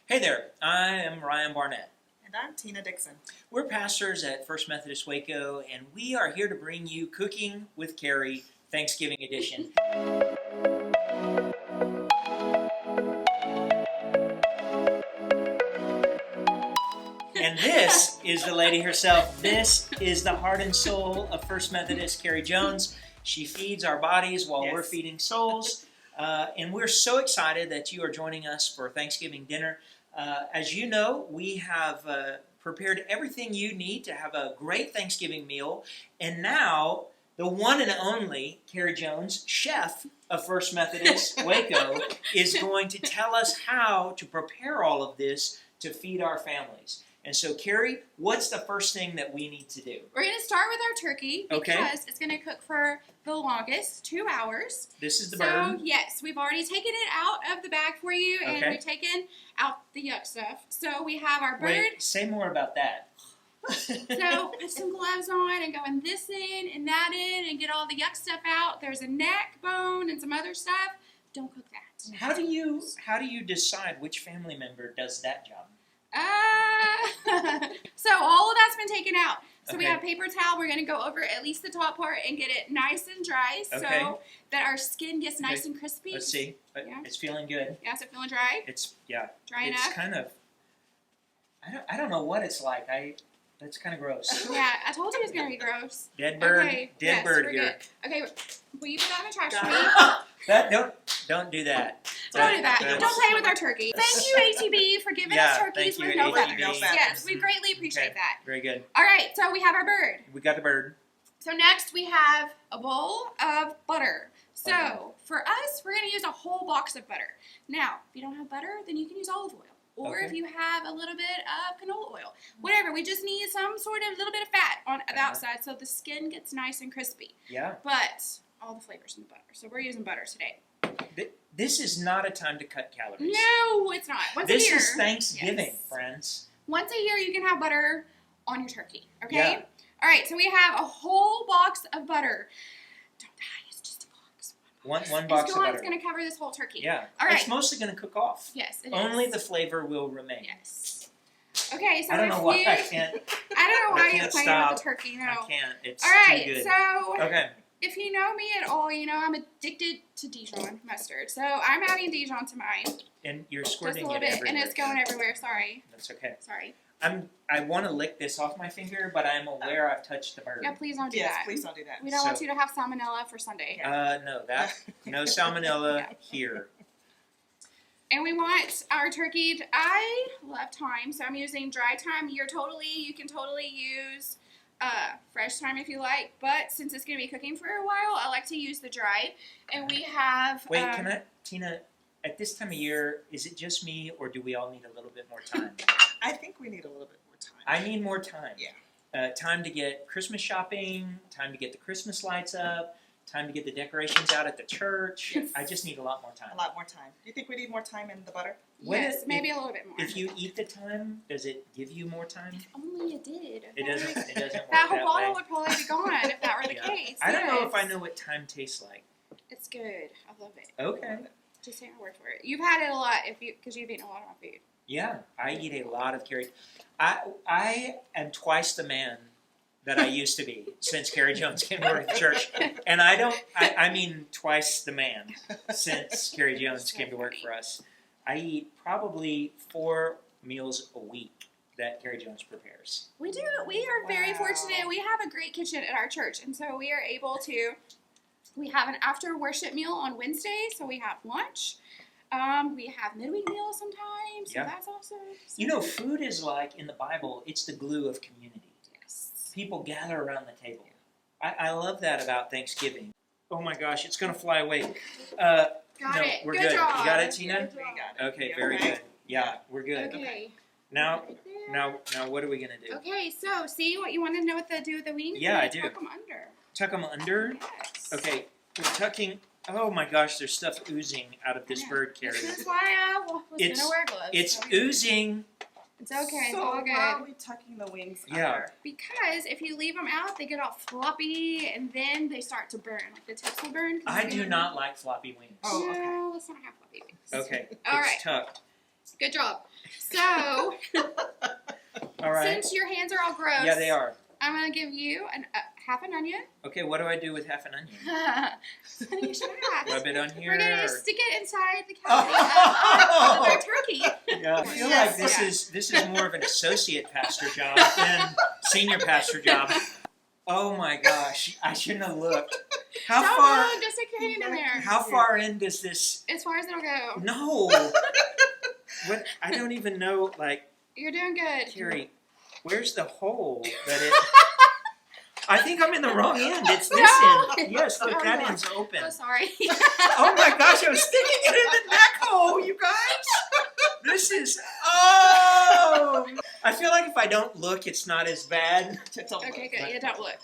Hey there, I am Ryan Barnett. And I'm Tina Dixon. We're pastors at First Methodist Waco, and we are here to bring you Cooking with Cari Thanksgiving edition. And this is the lady herself. This is the heart and soul of First Methodist, Cari Jones. She feeds our bodies while we're feeding souls. And we're so excited that you are joining us for Thanksgiving dinner. As you know, we have prepared everything you need to have a great Thanksgiving meal. And now, the one and only Cari Jones, chef of First Methodist Waco, is going to tell us how to prepare all of this to feed our families. And so, Cari, what's the first thing that we need to do? We're going to start with our turkey because it's going to cook for the longest, 2 hours. This is the bird. So, yes, we've already taken it out of the bag for you, and we've taken out the yuck stuff. So, we have our bird. Wait, say more about that. So, put some gloves on and go in this in and that in and get all the yuck stuff out. There's a neck bone and some other stuff. Don't cook that. How do you decide which family member does that job? So all of that's been taken out. So we have paper towel. We're going to go over at least the top part and get it nice and dry so that our skin gets nice and crispy. Let's see. It's feeling good. Yeah, is it feeling dry? It's dry enough. It's kind of. I don't know what it's like. That's kind of gross. Yeah, I told you it was going to be gross. Dead bird. Dead bird here. Good. Okay, will you put that in the trash for me? Don't do that. Don't do that. Don't play with our turkey. Thank you, ATB, for giving us turkeys with no feathers. Yes, we greatly appreciate that. Very good. All right, so we have our bird. We got the bird. So next we have a bowl of butter. So for us, we're going to use a whole box of butter. Now, if you don't have butter, then you can use olive oil. Or if you have a little bit of canola oil. Whatever. We just need some sort of little bit of fat on the outside so the skin gets nice and crispy. Yeah. But all the flavors in the butter. So we're using butter today. This is not a time to cut calories. No, it's not. Once a year. This is Thanksgiving, friends. Once a year, you can have butter on your turkey. Okay? Yeah. All right, so we have a whole box of butter. Don't die. It's just a box. One box of butter. It's going to cover this whole turkey. Yeah. All right. It's mostly going to cook off. Yes, it is. Only the flavor will remain. Yes. Okay, so I don't know why I can't. I don't know why you're playing stop. with the turkey. No. I can't. It's all right, too good. So if you know me at all, you know I'm addicted to Dijon mustard. So I'm adding Dijon to mine. And you're squirting just a little it bit, everywhere. and it's going everywhere. Sorry. That's okay. Sorry. I want to lick this off my finger, but I'm aware I've touched the bird. Yeah, please don't do that. Yes, please don't do that. We don't want you to have salmonella for Sunday. No salmonella here. And we want our turkey. I love thyme, so I'm using dry thyme. You can totally use fresh thyme if you like, but since it's going to be cooking for a while, I like to use the dry. And we have. Wait, Tina? At this time of year, is it just me, or do we all need a little bit more time? I think we need a little bit more time. I need more time. Yeah. Time to get Christmas shopping, time to get the Christmas lights up, time to get the decorations out at the church. Yes. I just need a lot more time. A lot more time. Do you think we need more time in the butter? Yes, maybe a little bit more. If you eat the time, does it give you more time? If only it did. It doesn't work that whole that bottle way. would probably be gone if that were the case. I don't know if I know what time tastes like. It's good. I love it. Okay. Just take my word for it. You've had it a lot because you've eaten a lot of my food. Yeah, I eat a lot of Cari. I am twice the man that I used to be since Cari Jones came to work at the church. And I mean twice the man since Cari Jones came to work for us. I eat probably 4 meals a week that Cari Jones prepares. We do. We are very fortunate. We have a great kitchen at our church. And so we are able to, we have an after worship meal on Wednesday. So we have lunch. We have midweek meals sometimes. So that's awesome. So you know, food is like, in the Bible, it's the glue of community. Yes. People gather around the table. I love that about Thanksgiving. Oh my gosh, it's going to fly away. Got it. We're good good. Job. You got it, Tina? We got it. Okay, very good. Yeah, we're good. Okay. Now, what are we going to do? Okay, so see what you want to know what to do with the wings? Yeah, I do. Tuck them under. Tuck them under? Yes. Okay, we're tucking. Oh my gosh, there's stuff oozing out of this bird, Cari. This is why I was going to wear gloves. It's oozing. It's okay. So it's all good. why are we tucking the wings under? Because if you leave them out, they get all floppy, and then they start to burn. Like the tips will burn. I do not like floppy wings. Oh, okay. No, let's not have floppy wings. Okay, All it's right. tucked. Good job. So, All right. since your hands are all gross, Yeah, they are. I'm going to give you half an onion. Okay, what do I do with half an onion? Honey, you should ask. Rub it on here. We're going to or- stick it inside the cavity of our turkey. Yeah, I feel Yes. like this is more of an associate pastor job than senior pastor job. Oh my gosh, I shouldn't have looked. How Don't far? look, just stick your hand in there. How far in does this? As far as it'll go. No. What? I don't even know. Like, You're doing good. Carrie, where's the hole that it? I think I'm in the wrong end. It's this No. end. Yes, look, Oh, that no. end's open. Oh, sorry. Oh my gosh, I was sticking it in the neck hole, you guys. This is, oh. I feel like if I don't look, it's not as bad. Okay, good. Yeah, don't look.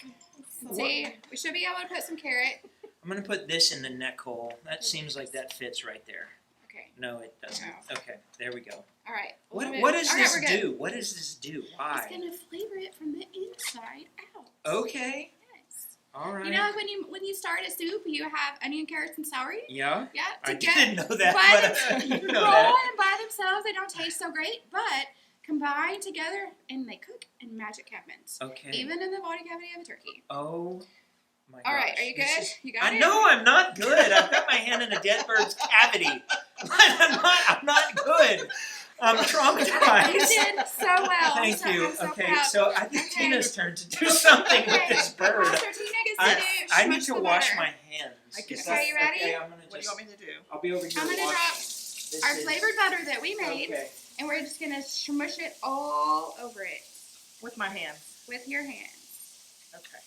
See, we should be able to put some carrot. I'm going to put this in the neck hole. That seems like that fits right there. Okay. No, it doesn't. No. Okay, there we go. All right. What does All right, this we're good. do? What does this do? Why? It's gonna flavor it from the inside out. Okay. Yes. All right. You know, like when you start a soup, you have onion, carrots, and celery. Yeah? Yeah. I Together. didn't know that, but you know raw that. and by themselves, they don't taste so great, but combined together, and they cook, and magic happens. Okay. Even in the body cavity of a turkey. Oh my gosh. All right, are you This good? is- You got I it? know I'm not good. I've got my hand in a dead bird's cavity. I'm not good. I'm You traumatized. did so well. Thank So you. I'm so Okay, proud. so I think Okay. Tina's turn to do something with Okay, this bird. Pastor Tina gets to do I need smush to the wash butter. my hands. I can- Is Okay, that- you ready? Okay, I'm gonna What do you just. want me to do? I'll be over here I'm gonna watching. drop This our is- flavored butter that we made, Okay. and we're just gonna smush it all over it With my hands. with your hands. Okay.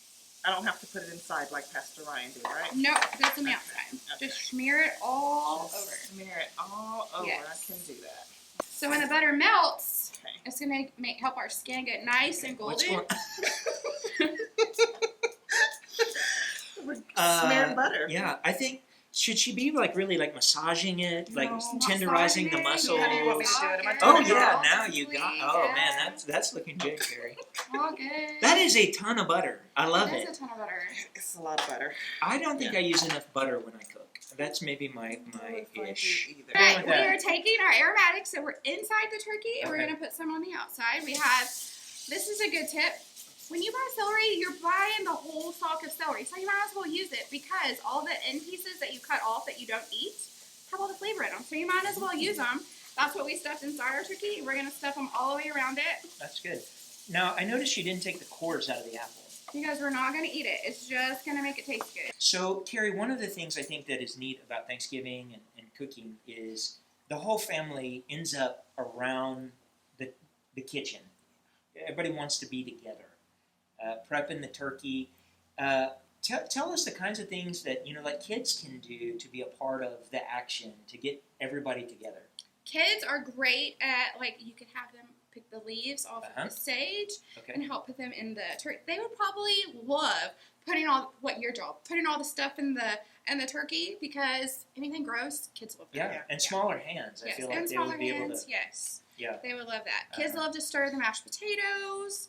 I don't have to put it inside like Pastor Ryan did, right? No, just on the outside. Okay. Just smear it all Just over. Smear it all over. Yes. I can do that. So when the butter melts, Okay. it's gonna help our skin get nice and What's golden. going? With smeared butter. Yeah, I think should she be like really like massaging it, like No. tenderizing the muscles? How do you want me to do it? Am I Oh doing it yeah, all? now you got. Oh man, that's looking good, Carrie. All good. That is a ton of butter. I love It it. is a ton of butter. It's a lot of butter. I don't think I use enough butter when I cook. That's maybe my I don't know if I ish. do either. Go Right, with we that. are taking our aromatics, so we're inside the turkey, and we're Okay. gonna put some on the outside. We have, this is a good tip. When you buy celery, you're buying the whole stalk of celery, so you might as well use it because all the end pieces that you cut off that you don't eat have all the flavor in them. So you might as well use them. That's what we stuffed inside our turkey. We're gonna stuff them all the way around it That's good. Now I noticed you didn't take the cores out of the apple. because we're not gonna eat it. It's just gonna make it taste good. So, Carrie, one of the things I think that is neat about Thanksgiving and cooking is the whole family ends up around the kitchen. Everybody wants to be together, prepping the turkey. Tell us the kinds of things that, like kids can do to be a part of the action, to get everybody together. Kids are great at, like, you could have them pick the leaves off of the sage Okay. and help put them in the turkey. They would probably love putting all the stuff in the turkey because anything gross, kids love that. Yeah, and smaller hands. I Yes, feel like and they smaller would be able hands, to. yes. Yeah, They would love that. Kids Uh-huh. love to stir the mashed potatoes.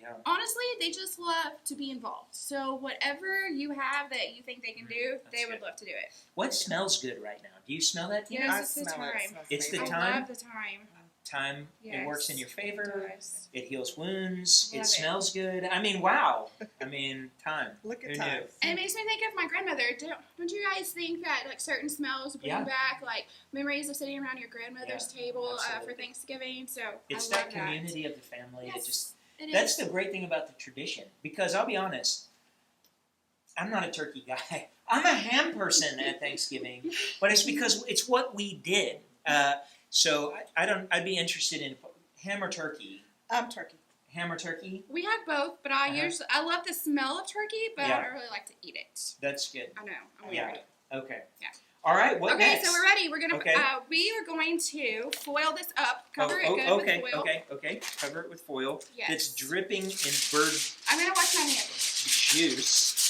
yeah. Honestly, they just love to be involved. So whatever you have that you think they can do, That's they would good. love to do it. What smells good right now? Do you smell that, Tina? Yes, I it's the smell it. time. It smells It's the amazing. I time? love the time. Time. It works in your favor. Yes. It heals wounds. Love It it. smells good. I mean, wow. Time. Look at Who time. knew? And it makes me think of my grandmother. Don't you guys think that like certain smells bring Yeah. back like memories of sitting around your grandmother's Yeah, table for absolutely. Thanksgiving? So It's I love that community of the family. Yes, it That's is. the great thing about the tradition. Because I'll be honest, I'm not a turkey guy. I'm a ham person at Thanksgiving, but it's because it's what we did. So I'd be interested in ham or turkey. Turkey. Ham or turkey? We have both, but I Uh-huh. I love the smell of turkey, but Yeah. I don't really like to eat it. That's good. I know. I'm Yeah. weird. Okay. Yeah. All right. What Okay, next? so we're ready. We're gonna Okay. We are going to foil this up. Cover it good okay, with foil. okay. Cover it with foil. Yes. It's dripping in bird I'm gonna wash my hands. juice.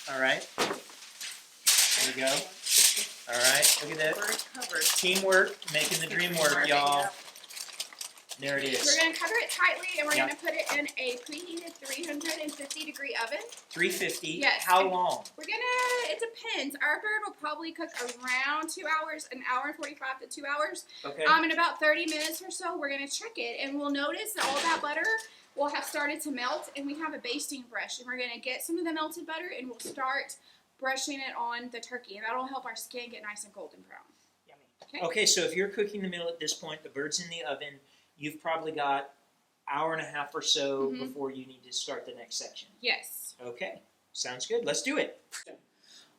All right. There we go. All right. Look at that. Bird covered. Teamwork, making the dream work, y'all. There it We're is. going to cover it tightly, and we're Yep. going to put it in a preheated 350-degree oven. 350. Yes. How long? We're going to, it depends. Our bird will probably cook around 2 hours, an hour and 45 to 2 hours. Okay. In about 30 minutes or so, we're going to check it, and we'll notice that all that butter will have started to melt, and we have a basting brush, and we're going to get some of the melted butter, and we'll start brushing it on the turkey, and that'll help our skin get nice and golden brown. Yummy. Okay, so if you're cooking the meal at this point, the bird's in the oven, you've probably got hour and a half or so Mhm. before you need to start the next section. Yes. Okay, sounds good. Let's do it.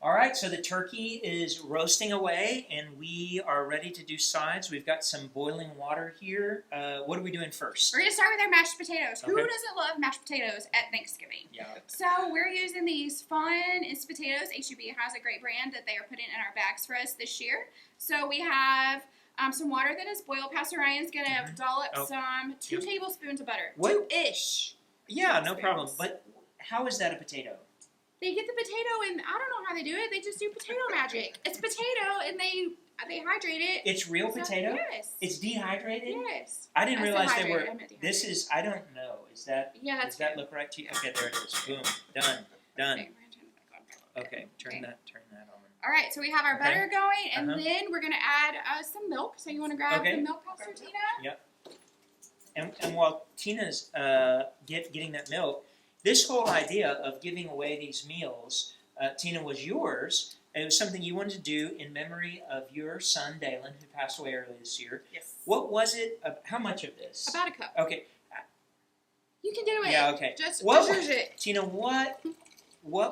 All right, so the turkey is roasting away, and we are ready to do sides. We've got some boiling water here. What are we doing first? We're going to start with our mashed potatoes. Who Okay. doesn't love mashed potatoes at Thanksgiving? Yeah. So we're using these fun Instant Potatoes. HEB has a great brand that they are putting in our bags for us this year. So we have some water that is boiled. Pastor Ryan's going to dollop Oh. some 2 Yep. tablespoons of butter. What? 2-ish. Yeah, no problem. But how is that a potato? They get the potato, and I don't know how they do it. They just do potato magic. It's potato, and they hydrate it. It's real So, potato? Yes. It's dehydrated? Yes. I didn't I said realize they hydrated, were. I meant dehydrated. This is, I don't know. Is that, Yeah, does that's that look right to you? Okay, there it is. Boom. Done. Done. Okay, we're gonna turn it back on. Okay, turn Okay. that on. All right, so we have our Okay. butter going, and Uh-huh. then we're gonna add some milk. So you want to grab Okay. the milk, Pastor Tina? And while Tina's getting that milk, this whole idea of giving away these meals, Tina, was yours. It was something you wanted to do in memory of your son, Dalen, who passed away earlier this year. Yes. What was it? How much of this? About a cup. Okay. You can do it. Yeah, okay. Just What- use it. Tina, what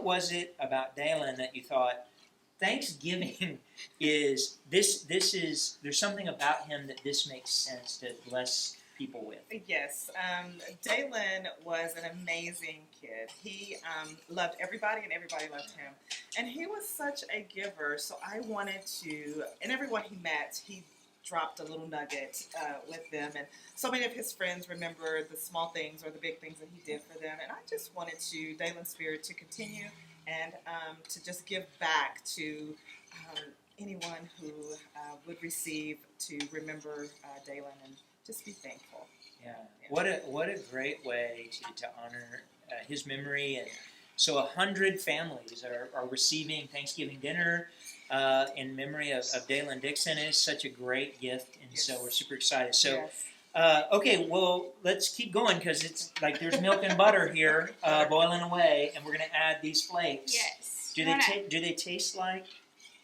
was it about Dalen that you thought, Thanksgiving is, this is, there's something about him that this makes sense to bless people with? Yes, Dalen was an amazing kid. He loved everybody and everybody loved him. And he was such a giver, so I wanted to, and everyone he met, he dropped a little nugget with them. And so many of his friends remember the small things or the big things that he did for them. And I just wanted to, Dalen's spirit, to continue and to just give back to anyone who would receive, to remember Dalen and just be thankful. Yeah. What a great way to honor his memory. And so 100 families are receiving Thanksgiving dinner in memory of Dalen Dixon. It is such a great gift, and so we're super excited. So, Yes. okay, well, let's keep going, because it's like there's milk and butter here boiling away, and we're going to add these flakes. Yes. Do they taste like?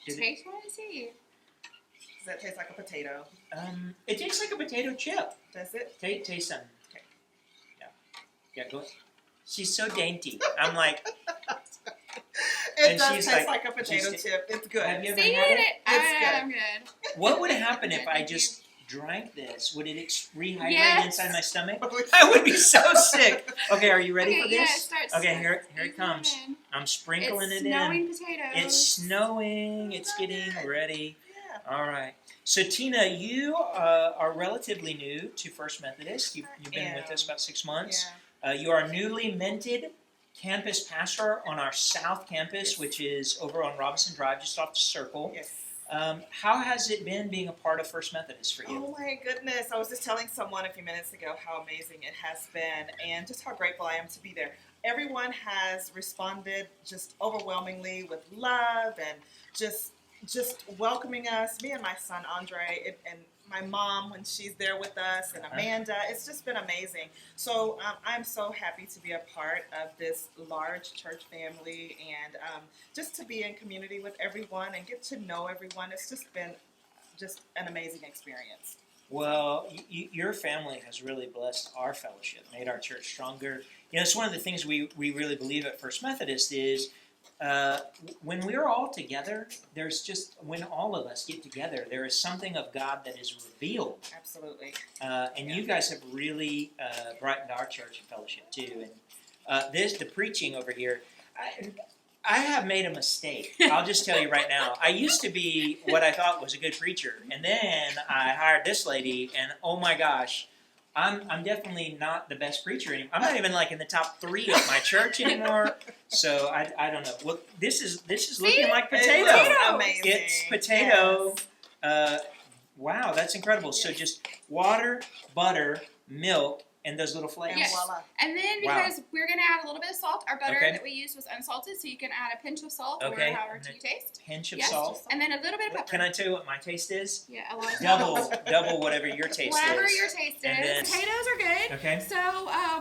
Taste one and see. Does that taste like a potato? It tastes like a potato chip. Does it? Taste some. Okay. Yeah, go ahead. She's so dainty. I'm like, It And does she's taste like- like a potato she's- chip. It's good. have you ever See had it? it? It's good. I'm good. What would happen if I Thank you. just drank this? Would it rehydrate Yes. inside my stomach? I would be so sick. Okay, are you ready Okay, for yeah, this? start- Okay, start here it squeezing comes. in. I'm sprinkling It's it in. snowing potatoes. It's snowing. It's getting ready. Yeah. All right. So Tina, you are relatively new to First Methodist. You've been with us about 6 months. Yeah. You are newly minted campus pastor on our South Campus, Yes. which is over on Robinson Drive, just off the circle. Yes. How has it been being a part of First Methodist for you? Oh my goodness. I was just telling someone a few minutes ago how amazing it has been and just how grateful I am to be there. Everyone has responded just overwhelmingly with love and just welcoming us. Me and my son Andre and my mom when she's there with us, and Amanda. It's just been amazing. So I'm so happy to be a part of this large church family, and just to be in community with everyone and get to know everyone. It's just been just an amazing experience. Well, your family has really blessed our fellowship, made our church stronger. You know, it's one of the things we really believe at First Methodist is when we're all together, when all of us get together, there is something of God that is revealed. Absolutely. And you guys have really brightened our church and fellowship too. And the preaching over here, I have made a mistake. I'll just tell you right now. I used to be what I thought was a good preacher, and then I hired this lady, and oh my gosh, I'm definitely not the best preacher anymore. I'm not even like in the top 3 of my church anymore. So I don't know. Well, this is looking like potato. It's amazing. It's potato. Wow, that's incredible. So just water, butter, milk, and those little flakes. And Yes. voila. And then because we're going to add a little bit of salt, our butter Okay. that we used was unsalted, so you can add a pinch of salt Okay. or however And you taste. Pinch of Yes. salt. And then a little bit of pepper. Can I tell you what my taste is? Yeah, a lot of salt. Double whatever your taste Whatever is. your taste And then- is. Potatoes are good. Okay. So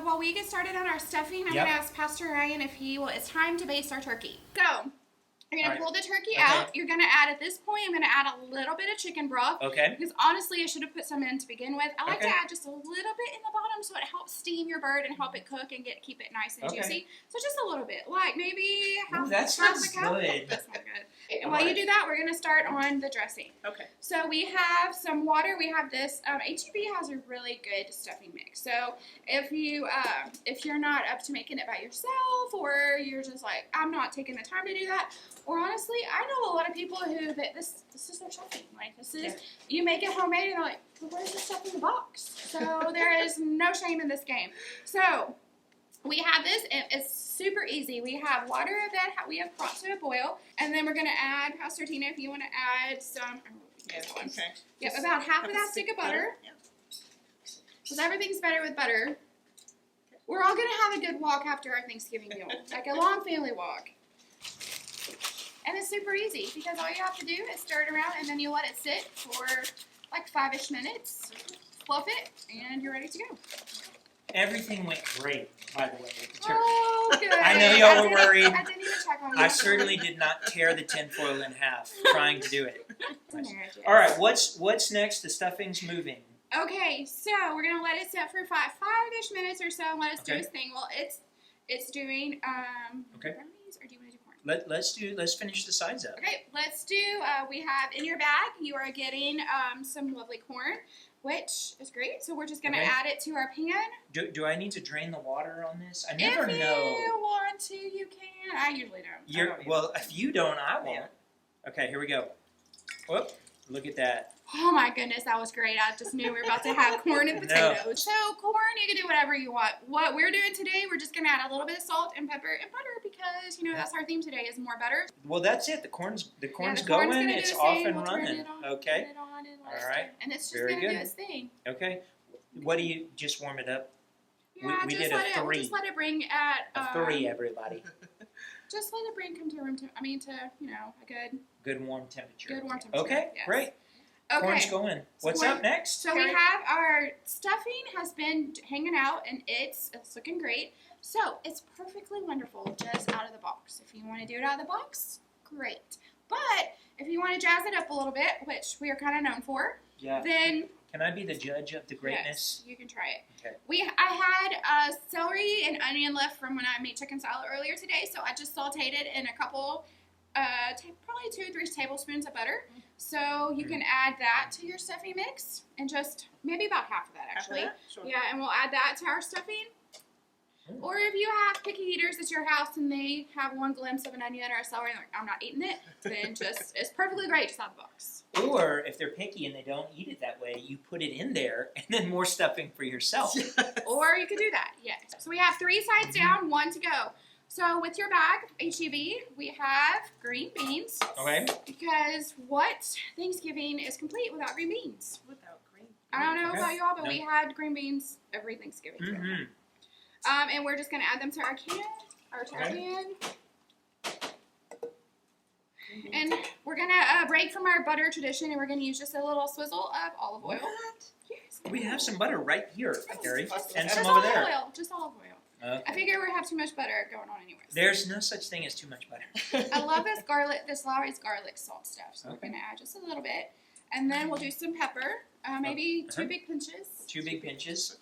while we get started on our stuffing, I'm Yep. going to ask Pastor Ryan if he will. It's time to baste our turkey. So you're going All to pull the turkey Okay. out. You're going to add, at this point, I'm going to add a little bit of chicken broth. Okay. Because honestly, I should have put some in to begin with. I like to Okay. add just a little bit in the bottom so it helps steam your bird and help it cook and keep it nice and Okay. juicy. So just a little bit, like maybe half, that half sounds a cup. good. That sounds good. And while you do that, we're going to start on the dressing. Okay. So we have some water. We have this. HEB has a really good stuffing mix. So if you're not up to making it by yourself, or you're just like, I'm not taking the time to do that, or honestly, I know a lot of people who this is their stuffing. Like this is you make it homemade, and they're like, well, where's the stuff in the box? So there is no shame in this game. So we have this, and it's super easy. We have water that we have brought to a boil, and then we're going to add, Pastor Tina, if you want to add some, Okay. yep, about half of that stick of butter, Yeah. because everything's better with butter. We're all going to have a good walk after our Thanksgiving meal, like a long family walk. And it's super easy, because all you have to do is stir it around, and then you let it sit for like 5-ish minutes, fluff it, and you're ready to go. Everything went great, by the way, with the turkey. Oh, good. I know y'all were didn't- worried. I didn't even check on you. I certainly did not tear the tinfoil in half trying to do it. It's a marriage, yes. All right, what's next? The stuffing's moving. Okay, so we're gonna let it sit for 5-ish minutes or so, and let us do Okay. its thing. Well, it's doing Okay. brownies, or do you want to do corn? Let's finish the sides up. Okay, let's do. We have in your bag. You are getting some lovely corn, which is great. So we're just gonna Okay. add it to our pan. Do I need to drain the water on this? I never If know. you want to, you can. I usually don't. Well, if you don't, I won't. Okay, here we go. Whoop! Look at that. Oh my goodness, that was great. I just knew we were about to have corn and No. potatoes. So corn, you can do whatever you want. What we're doing today, we're just gonna add a little bit of salt and pepper and butter, because that's our theme today is more butter. Well, that's it. The corn's the going. corn's gonna do It's its off thing. and We'll turn running. it on, Okay. turn it on and let it All right. start. And it's just Very gonna do good. its thing. Okay. What do you just warm it up? Yeah, we just did let a it. 3. Just let it bring at. A 3, everybody. Just let it bring come to room to. I mean, to a good Good warm temperature. warm temperature. Okay, yes. great. Okay. Corn's going. What's Corn- up next? So we have our stuffing has been hanging out, and it's looking great. So it's perfectly wonderful just out of the box. If you want to do it out of the box, great. But if you want to jazz it up a little bit, which we are kind of known for, Yeah. then Can I be the judge of the greatness? yes, you can try it. Okay. I had celery and onion left from when I made chicken salad earlier today, so I just sauteed it in a couple, probably 2 or 3 tablespoons of butter. So you can add that to your stuffing mix, and just maybe about half of that actually. Sure. Yeah, and we'll add that to our stuffing. Mm. Or if you have picky eaters at your house and they have one glimpse of an onion or a celery and they're like, I'm not eating it, then just it's perfectly great just out of the box. Or if they're picky and they don't eat it that way, you put it in there and then more stuffing for yourself. Or you could do that, yes. So we have 3 sides down, 1 to go. So with your bag, HEB, we have green beans. Okay. Because what Thanksgiving is complete without green beans? Without green. I don't know Okay. about y'all, but No. we had green beans every Thanksgiving. Mm-hmm. And we're just going to add them to our can, our pan. And we're going to break from our butter tradition, and we're going to use just a little swizzle of olive oil. Yes. We have some butter right here, Carrie, and Just some over olive there. oil. Just olive oil. I Okay. figure we have too much butter going on anyways. There's no such thing as too much butter. I love this Lowry's garlic salt stuff, so we're going to add just a little bit. And then we'll do some pepper, maybe 2 big pinches. 2 big pinches.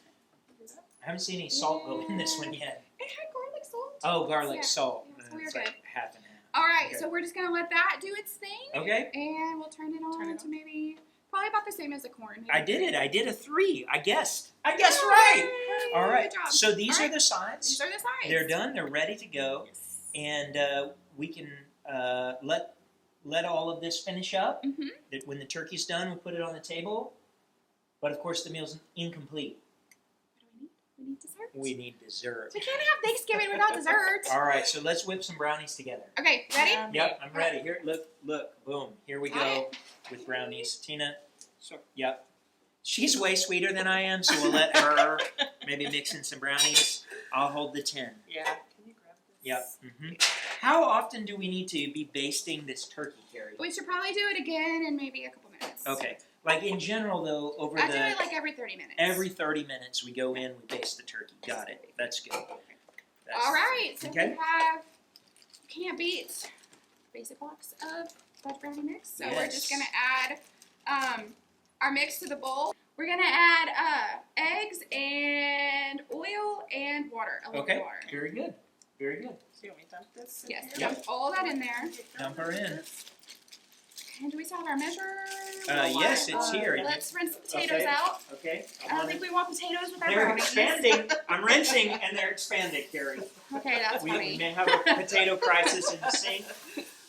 I haven't seen any salt go in this one yet. It had garlic salt. Oh, garlic Yeah. salt. Yeah, so we're It's good. like half and half. All right, Okay. so we're just going to let that do its thing. Okay. And we'll turn it on to maybe, probably about the same as the corn. Maybe I did 3. it. I did a 3. I guessed. I guessed Yay! right. All right. Good job. So these All are right. the sides. These are the sides. They're done. They're ready to go. Yes. And we can let all of this finish up. Mm-hmm. That when the turkey's done, we put it on the table. But of course, the meal's incomplete. What do we need? We need dessert. We need dessert. We can't have Thanksgiving without dessert. All right. So let's whip some brownies together. Okay, ready? Um, Yep, I'm ready. Here, look, boom. Here we Got go with brownies. Tina, Sure. Yep. She's way sweeter than I am, so we'll let her maybe mix in some brownies. I'll hold the tin. Yeah. Can you grab this? Yep. Mm-hmm. How often do we need to be basting this turkey, Cari? We should probably do it again in maybe a couple minutes. Okay. Like in general, though, over I do it like every 30 minutes. every 30 minutes we go in, we baste the turkey. Got it. That's good. All right. So Okay. we have can't beat basic box of fudge brownie mix. So we're just gonna add our mix to the bowl. We're gonna add eggs and oil and water. A little bit of water. Very good. Very good. So you want me to dump this? in Yes. here? Dump all that in there. Dump her in. And do we still have our measure? Yes, it's here. Let's rinse the potatoes Okay. out. Okay. I don't think we want potatoes with our They're brownies. expanding. I'm rinsing, and they're expanding, Cari. Okay, that's We funny. may have a potato crisis in the sink,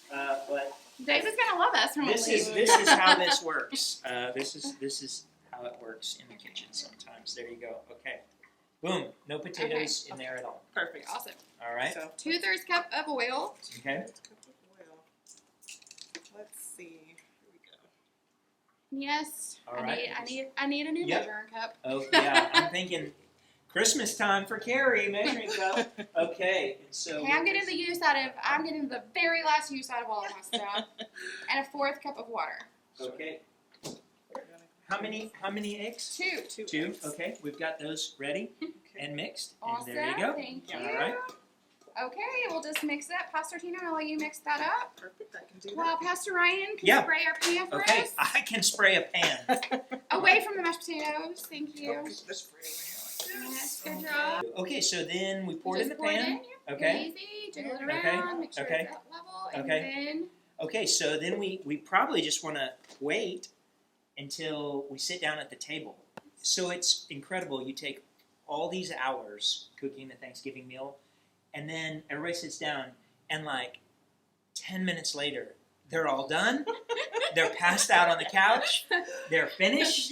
but David's gonna love us when we this leave. is how this works. This is how it works in the kitchen sometimes. There you go. Okay. Boom. No potatoes in there at all. Perfect. Awesome. All right. So 2/3 cup of oil. Okay. cup of oil. Let's see. Here we go. Yes. All right. I need a new Yep. measuring cup. Oh yeah. I'm thinking Christmas time for Cari measuring cup. Okay. And so. Okay, I'm getting the very last use out of all of my stuff. And a 4th cup of water. Okay. How many eggs? 2. Two. eggs. Okay. We've got those ready and mixed. Awesome. And there you go. Thank you. All right. Okay, we'll just mix that. Pastor Tina, I'll let you mix that up. Perfect. I can do While that. Pastor Ryan can Yeah. spray our pan for Okay. us. I can spray a pan. Away from the mashed potatoes. Thank you. This spray over here like Yes, this. good job. Okay. So then we pour it in the Just pour it pan. in, yeah. Okay. Easy. Jiggle it Okay. around. Make sure Okay. it's at level. And Okay. then Okay, so then we probably just want to wait until we sit down at the table. So it's incredible. You take all these hours cooking the Thanksgiving meal, and then everybody sits down, and like 10 minutes later, they're all done. They're passed out on the couch. They're finished.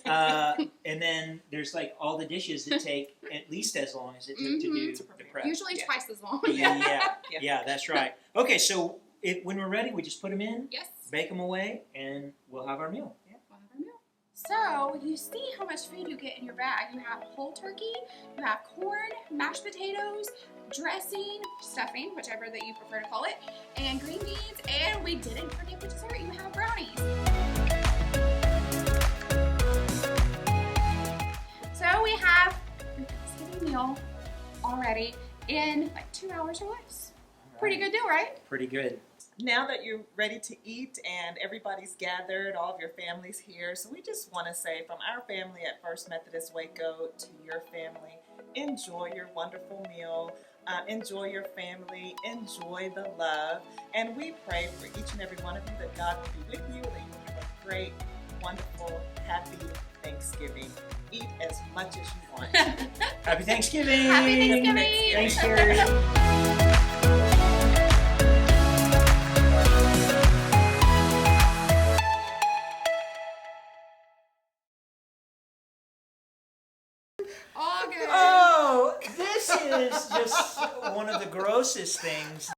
And then there's like all the dishes that take at least as long as it took to do To the prepare. prep. usually Yeah. twice as long. Yeah, that's right. Okay, so when we're ready, we just put them in, Yes. bake them away, and we'll have our meal. We'll have our meal. So, you see how much food you get in your bag. You have whole turkey, you have corn, mashed potatoes, dressing, stuffing, whichever that you prefer to call it, and green beans, and we didn't forget for dessert, you have brownies. So, we have your Thanksgiving meal already in like 2 hours or less. Pretty good deal, right? Pretty good. Now that you're ready to eat and everybody's gathered, all of your family's here, so we just want to say from our family at First Methodist Waco to your family, enjoy your wonderful meal, enjoy your family, enjoy the love, and we pray for each and every one of you that God will be with you, that you will have a great, wonderful, happy Thanksgiving. Eat as much as you want. Happy Thanksgiving! Happy Thanksgiving! Thanks, Cari. All good. Oh, this is just one of the grossest things